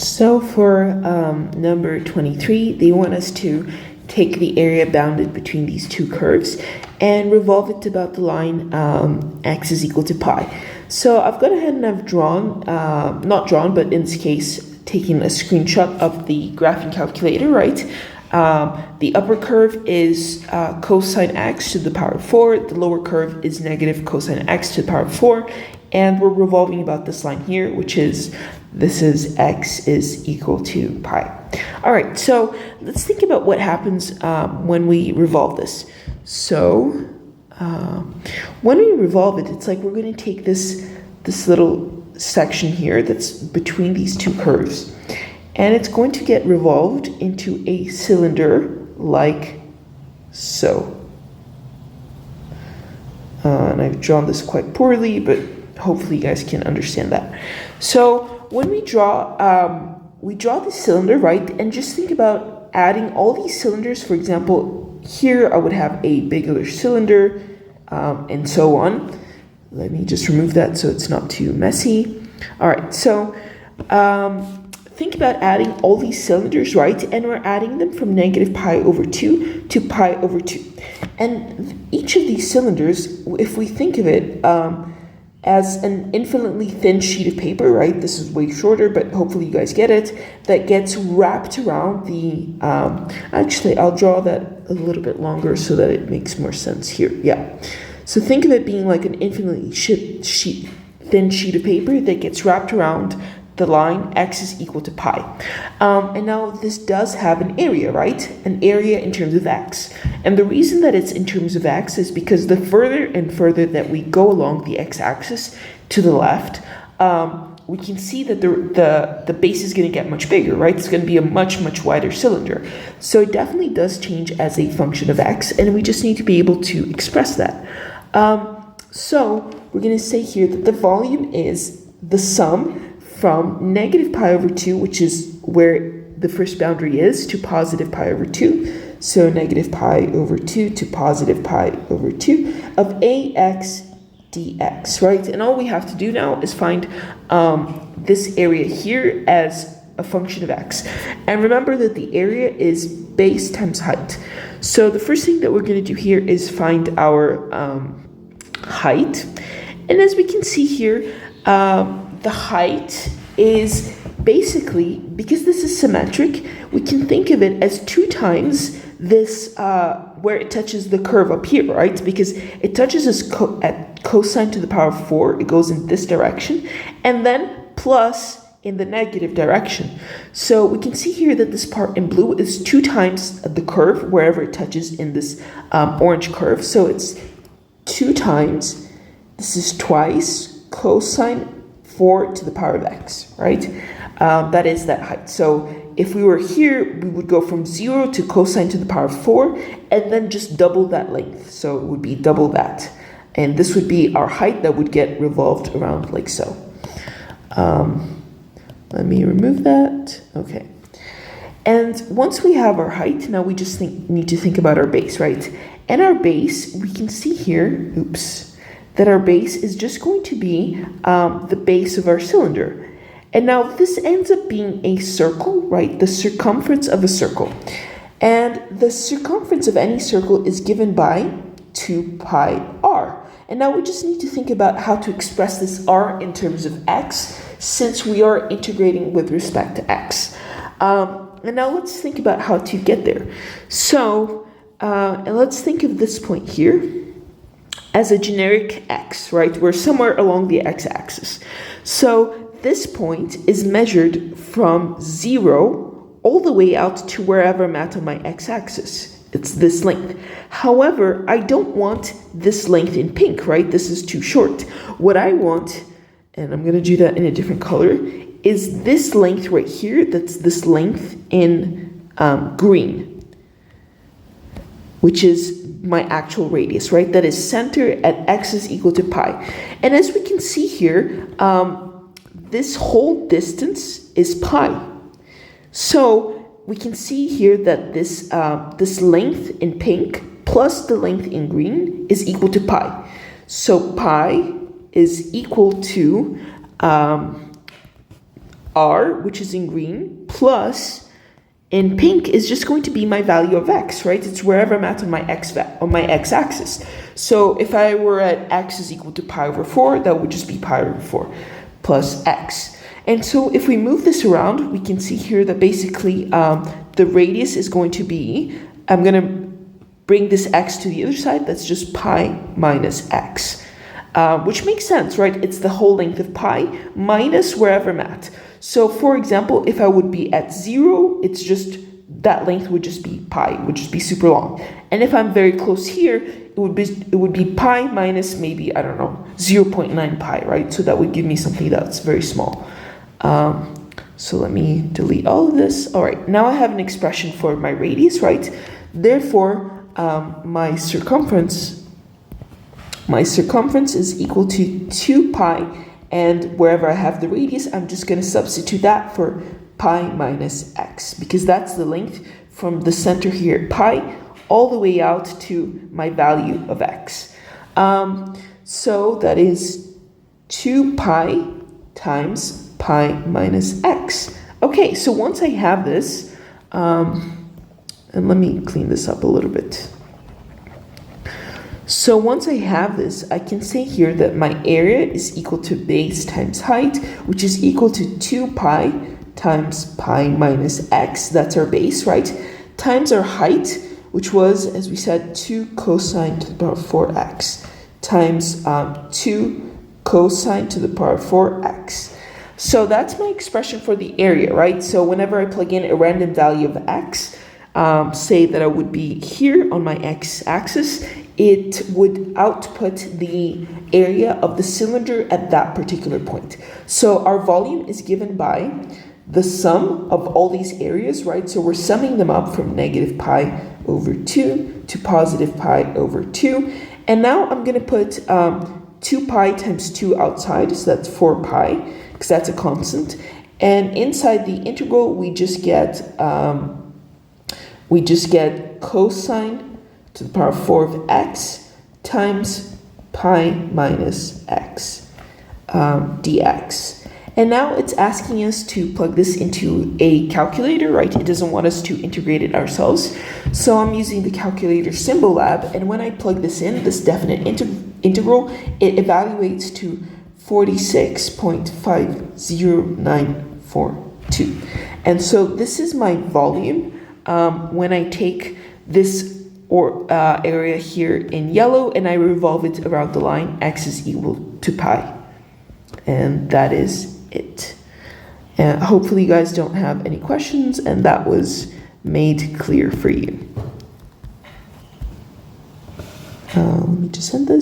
So for number 23, they want us to take the area bounded between these two curves and revolve it to about the line x is equal to pi. So I've gone ahead and I've drawn, not drawn, but in this case, taking a screenshot of the graphing calculator, right? The upper curve is cosine x to the power of 4. The lower curve is negative cosine x to the power of 4. And we're revolving about this line here, which is, this is x is equal to pi. All right, so let's think about what happens when we revolve this. So when we revolve it, it's like we're going to take this little section here that's between these two curves, and it's going to get revolved into a cylinder like so. And I've drawn this quite poorly, but hopefully you guys can understand that. So when we draw the cylinder, right? And just think about adding all these cylinders. For example, here I would have a bigger cylinder, and so on. Let me just remove that so it's not too messy. All right, so think about adding all these cylinders, right? And we're adding them from negative pi over 2 to pi over 2. And each of these cylinders, if we think of it as an infinitely thin sheet of paper, right? This is way shorter, but hopefully you guys get it. That gets wrapped around the, actually, I'll draw that a little bit longer so that it makes more sense here. Yeah. So think of it being like an infinitely thin sheet of paper that gets wrapped around the line x is equal to pi. And now this does have an area, right? An area in terms of x. And the reason that it's in terms of x is because the further and further that we go along the x-axis to the left, we can see that the base is going to get much bigger, right? It's going to be a much wider cylinder. So it definitely does change as a function of x, and we just need to be able to express that. So we're going to say here that the volume is the sum from negative pi over 2, which is where the first boundary is, to positive pi over 2. So negative pi over 2 to positive pi over 2 of ax dx, right? And all we have to do now is find this area here as a function of x. And remember that the area is base times height. So the first thing that we're going to do here is find our height. And as we can see here, the height is basically, because this is symmetric, we can think of it as 2 times this, where it touches the curve up here, right? Because it touches us at cosine to the power of 4, it goes in this direction, and then plus in the negative direction. So we can see here that this part in blue is 2 times the curve wherever it touches in this orange curve. So it's 2 times, this is twice cosine 4 to the power of x, right? That is that height. So if we were here, we would go from 0 to cosine to the power of 4, and then just double that length. So it would be double that. And this would be our height that would get revolved around like so. Let me remove that. Okay. And once we have our height, now we just need to think about our base, right? And our base, we can see here, that our base is just going to be the base of our cylinder. And now this ends up being a circle, right? The circumference of a circle. And the circumference of any circle is given by 2 pi r. And now we just need to think about how to express this r in terms of x, since we are integrating with respect to x. And now let's think about how to get there. So, and let's think of this point here as a generic x, right? We're somewhere along the x-axis. So this point is measured from 0 all the way out to wherever I'm at on my x-axis. It's this length. However, I don't want this length in pink, right? This is too short. What I want, and I'm going to do that in a different color, is this length right here. That's this length in green, which is my actual radius, right? That is center at x is equal to pi. And as we can see here, this whole distance is pi. So we can see here that this, this length in pink plus the length in green is equal to pi. So pi is equal to r, which is in green, plus in pink is just going to be my value of x, right? It's wherever I'm at on my x-axis. So if I were at x is equal to pi over 4, that would just be pi over 4 plus x. And so if we move this around, we can see here that basically the radius is going to be, I'm going to bring this x to the other side, that's just pi minus x, which makes sense, right? It's the whole length of pi minus wherever I'm at. So for example, if I would be at 0, it's just, that length would just be pi, would just be super long. And if I'm very close here, it would be pi minus maybe, I don't know, 0.9 pi, right? So that would give me something that's very small. So let me delete all of this. All right, now I have an expression for my radius, right? Therefore, my circumference is equal to 2 pi, and wherever I have the radius, I'm just going to substitute that for pi minus x, because that's the length from the center here at pi all the way out to my value of x. So that is 2 pi times pi minus x. Okay, so once I have this, and let me clean this up a little bit. So once I have this, I can say here that my area is equal to base times height, which is equal to 2 pi times pi minus x, that's our base, right? Times our height, which was, as we said, 2 cosine to the power of 4x, times 2 cosine to the power of 4x. So that's my expression for the area, right? So whenever I plug in a random value of x, say that I would be here on my x-axis, it would output the area of the cylinder at that particular point. So our volume is given by the sum of all these areas, right? So we're summing them up from negative pi over 2 to positive pi over 2. And now I'm going to put 2 pi times 2 outside, so that's 4 pi, because that's a constant. And inside the integral, we just get cosine to the power of 4 of x times pi minus x dx. And now it's asking us to plug this into a calculator, right? It doesn't want us to integrate it ourselves. So I'm using the calculator symbol lab, and when I plug this in, this definite integral, it evaluates to 46.50942. And so this is my volume when I take this area here in yellow and I revolve it around the line, x is equal to pi. And that is it. And hopefully you guys don't have any questions and that was made clear for you. Let me just send this.